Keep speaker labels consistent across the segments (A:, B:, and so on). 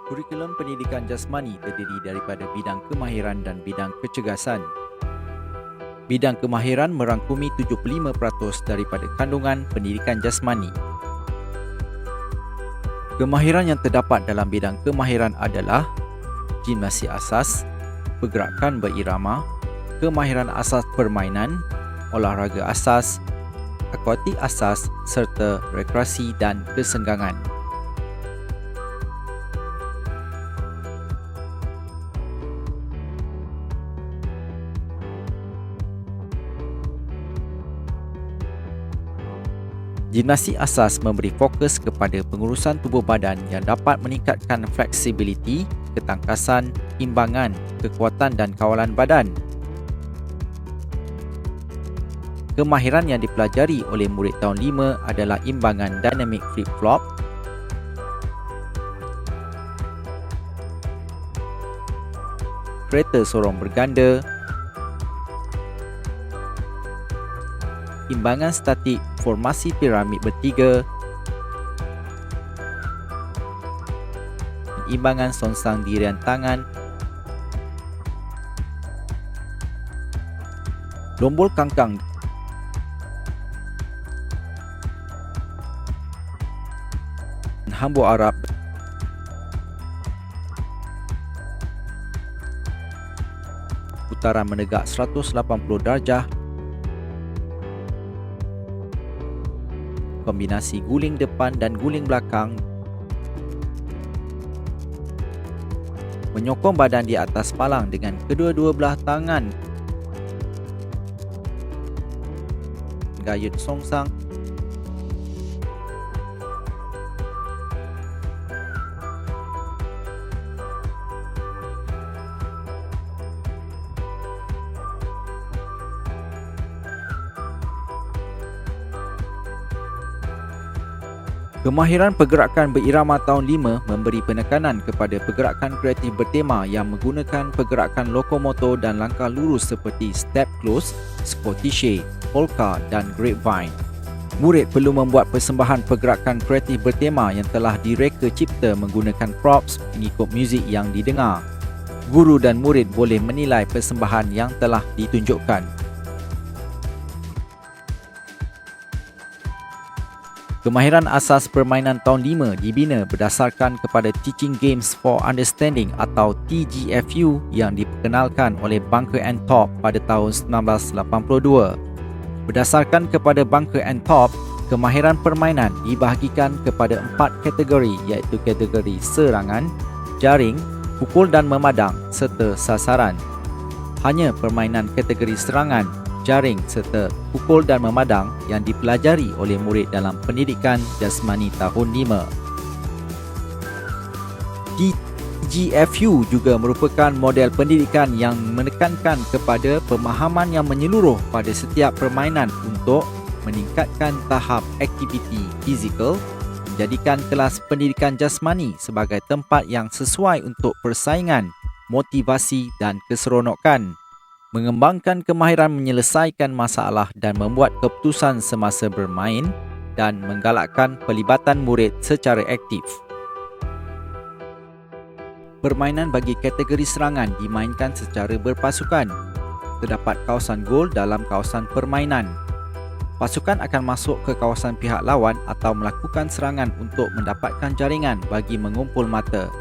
A: Kurikulum pendidikan jasmani terdiri daripada bidang kemahiran dan bidang kecergasan. Bidang kemahiran merangkumi 75% daripada kandungan pendidikan jasmani. Kemahiran yang terdapat dalam bidang kemahiran adalah gimnastik asas, pergerakan berirama, kemahiran asas permainan, olahraga asas, akuatik asas serta rekreasi dan kesenggangan. Gimnastik asas memberi fokus kepada pengurusan tubuh badan yang dapat meningkatkan fleksibiliti, ketangkasan, imbangan, kekuatan dan kawalan badan. Kemahiran yang dipelajari oleh murid tahun 5 adalah imbangan dynamic flip-flop, kereta sorong berganda, imbangan statik formasi piramid bertiga, imbangan songsang dirian tangan, lombol kangkang, hambur Arab, putaran menegak 180 darjah, kombinasi guling depan dan guling belakang, menyokong badan di atas palang dengan kedua-dua belah tangan, gayut songsang, Kemahiran pergerakan berirama tahun 5 memberi penekanan kepada pergerakan kreatif bertema yang menggunakan pergerakan lokomotor dan langkah lurus seperti step close, schottische, polka dan grapevine. Murid perlu membuat persembahan pergerakan kreatif bertema yang telah direka cipta menggunakan props mengikut muzik yang didengar. Guru dan murid boleh menilai persembahan yang telah ditunjukkan. Kemahiran asas permainan tahun 5 dibina berdasarkan kepada Teaching Games for Understanding atau TGFU yang diperkenalkan oleh Bunker and Thorpe pada tahun 1982. Berdasarkan kepada Bunker and Thorpe, kemahiran permainan dibahagikan kepada 4 kategori iaitu kategori serangan, jaring, pukul dan memadang serta sasaran. Hanya permainan kategori serangan, jaring serta pukul dan memadang yang dipelajari oleh murid dalam pendidikan jasmani tahun 5. TGFU juga merupakan model pendidikan yang menekankan kepada pemahaman yang menyeluruh pada setiap permainan untuk meningkatkan tahap aktiviti fizikal, menjadikan kelas pendidikan jasmani sebagai tempat yang sesuai untuk persaingan, motivasi dan keseronokan, mengembangkan kemahiran menyelesaikan masalah dan membuat keputusan semasa bermain dan menggalakkan pelibatan murid secara aktif. Permainan bagi kategori serangan dimainkan secara berpasukan. Terdapat kawasan gol dalam kawasan permainan. Pasukan akan masuk ke kawasan pihak lawan atau melakukan serangan untuk mendapatkan jaringan bagi mengumpul mata.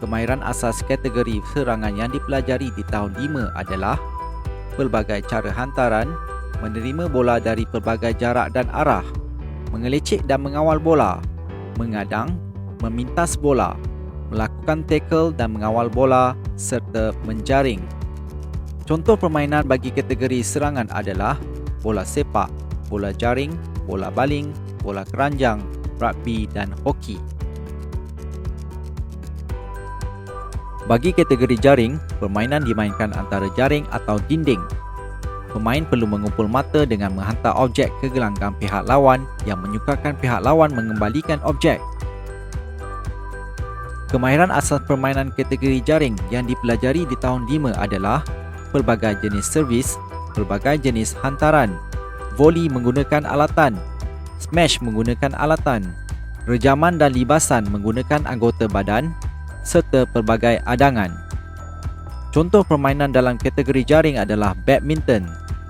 A: Kemahiran asas kategori serangan yang dipelajari di tahun 5 adalah pelbagai cara hantaran, menerima bola dari pelbagai jarak dan arah, mengelecek dan mengawal bola, mengadang, memintas bola, melakukan tackle dan mengawal bola serta menjaring. Contoh permainan bagi kategori serangan adalah bola sepak, bola jaring, bola baling, bola keranjang, rugby dan hoki. Bagi kategori jaring, permainan dimainkan antara jaring atau dinding. Pemain perlu mengumpul mata dengan menghantar objek ke gelanggang pihak lawan yang menyukarkan pihak lawan mengembalikan objek. Kemahiran asas permainan kategori jaring yang dipelajari di tahun 5 adalah pelbagai jenis servis, pelbagai jenis hantaran, voli menggunakan alatan, smash menggunakan alatan, rejaman dan libasan menggunakan anggota badan serta pelbagai adangan. Contoh permainan dalam kategori jaring adalah badminton,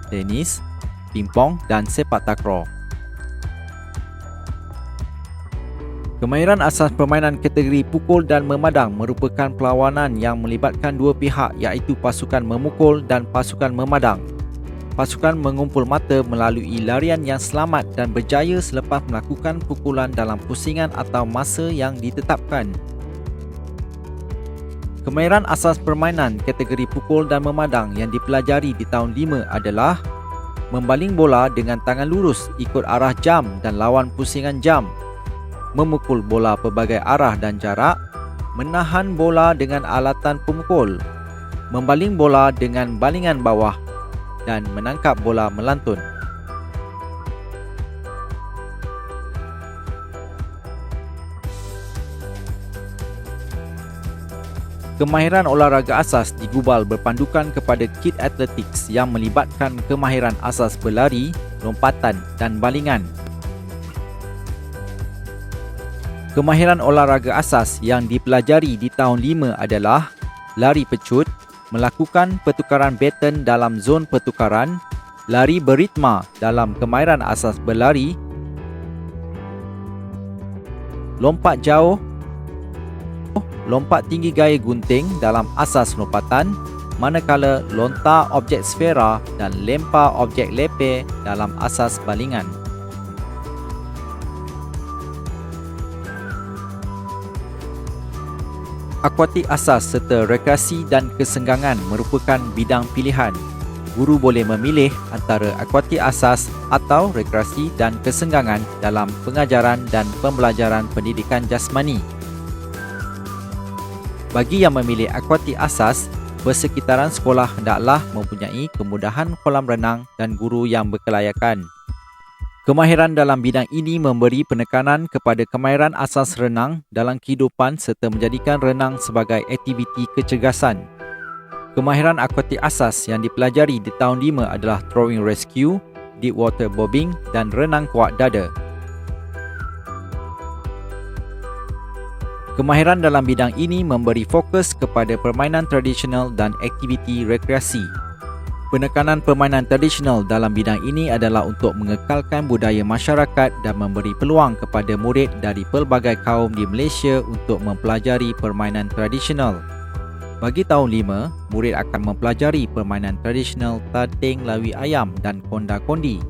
A: tenis, pingpong dan sepak takraw. Kemahiran asas permainan kategori pukul dan memadang merupakan perlawanan yang melibatkan dua pihak iaitu pasukan memukul dan pasukan memadang. Pasukan mengumpul mata melalui larian yang selamat dan berjaya selepas melakukan pukulan dalam pusingan atau masa yang ditetapkan. Kemahiran asas permainan kategori pukul dan memadang yang dipelajari di tahun 5 adalah membaling bola dengan tangan lurus ikut arah jam dan lawan pusingan jam, memukul bola pelbagai arah dan jarak, menahan bola dengan alatan pemukul, membaling bola dengan balingan bawah dan menangkap bola melantun. Kemahiran olahraga asas digubal berpandukan kepada kit athletics yang melibatkan kemahiran asas berlari, lompatan dan balingan. Kemahiran olahraga asas yang dipelajari di tahun 5 adalah lari pecut, melakukan pertukaran baton dalam zon pertukaran, lari beritma dalam kemahiran asas berlari, lompat jauh, lompat tinggi gaya gunting dalam asas lompatan, manakala lontar objek sfera dan lempar objek lepeh dalam asas balingan. Akuatik asas serta rekreasi dan kesenggangan merupakan bidang pilihan. Guru boleh memilih antara akuatik asas atau rekreasi dan kesenggangan dalam pengajaran dan pembelajaran pendidikan jasmani. Bagi yang memilih akuatik asas, persekitaran sekolah hendaklah mempunyai kemudahan kolam renang dan guru yang berkelayakan. Kemahiran dalam bidang ini memberi penekanan kepada kemahiran asas renang dalam kehidupan serta menjadikan renang sebagai aktiviti kecergasan. Kemahiran akuatik asas yang dipelajari di tahun 5 adalah throwing rescue, deep water bobbing dan renang kuat dada. Kemahiran dalam bidang ini memberi fokus kepada permainan tradisional dan aktiviti rekreasi. Penekanan permainan tradisional dalam bidang ini adalah untuk mengekalkan budaya masyarakat dan memberi peluang kepada murid dari pelbagai kaum di Malaysia untuk mempelajari permainan tradisional. Bagi tahun 5, murid akan mempelajari permainan tradisional tating lawi ayam dan konda-kondi.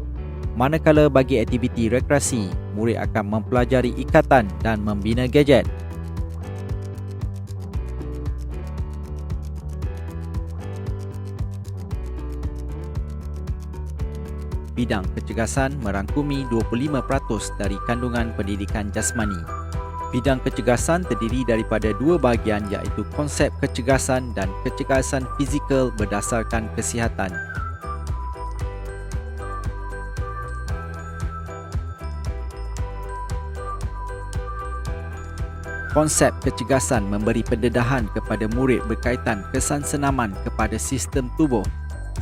A: Manakala bagi aktiviti rekreasi, murid akan mempelajari ikatan dan membina gadget. Bidang kecergasan merangkumi 25% dari kandungan pendidikan jasmani. Bidang kecergasan terdiri daripada dua bahagian iaitu konsep kecergasan dan kecergasan fizikal berdasarkan kesihatan. Konsep kecergasan memberi pendedahan kepada murid berkaitan kesan senaman kepada sistem tubuh.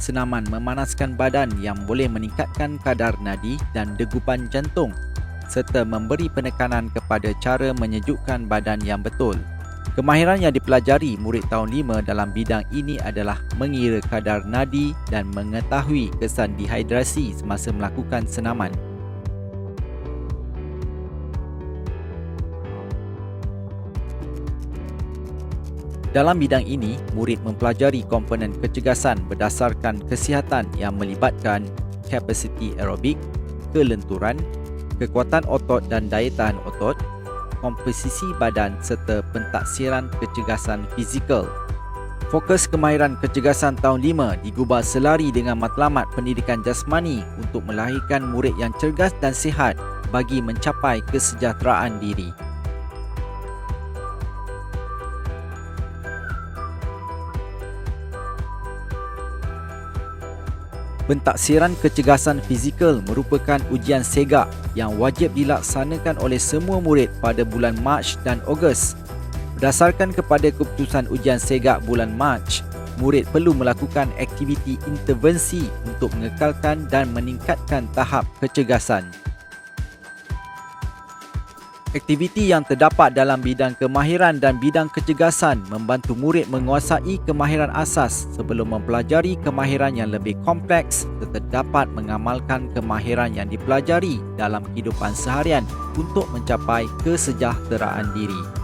A: Senaman memanaskan badan yang boleh meningkatkan kadar nadi dan degupan jantung serta memberi penekanan kepada cara menyejukkan badan yang betul. Kemahiran yang dipelajari murid tahun 5 dalam bidang ini adalah mengira kadar nadi dan mengetahui kesan dehidrasi semasa melakukan senaman. Dalam bidang ini, murid mempelajari komponen kecergasan berdasarkan kesihatan yang melibatkan kapasiti aerobik, kelenturan, kekuatan otot dan daya tahan otot, komposisi badan serta pentaksiran kecergasan fizikal. Fokus kemahiran kecergasan tahun 5 digubal selari dengan matlamat pendidikan jasmani untuk melahirkan murid yang cergas dan sihat bagi mencapai kesejahteraan diri. Pentaksiran kecergasan fizikal merupakan ujian segak yang wajib dilaksanakan oleh semua murid pada bulan Mac dan Ogos. Berdasarkan kepada keputusan ujian segak bulan Mac, murid perlu melakukan aktiviti intervensi untuk mengekalkan dan meningkatkan tahap kecergasan. Aktiviti yang terdapat dalam bidang kemahiran dan bidang kecergasan membantu murid menguasai kemahiran asas sebelum mempelajari kemahiran yang lebih kompleks serta dapat mengamalkan kemahiran yang dipelajari dalam kehidupan seharian untuk mencapai kesejahteraan diri.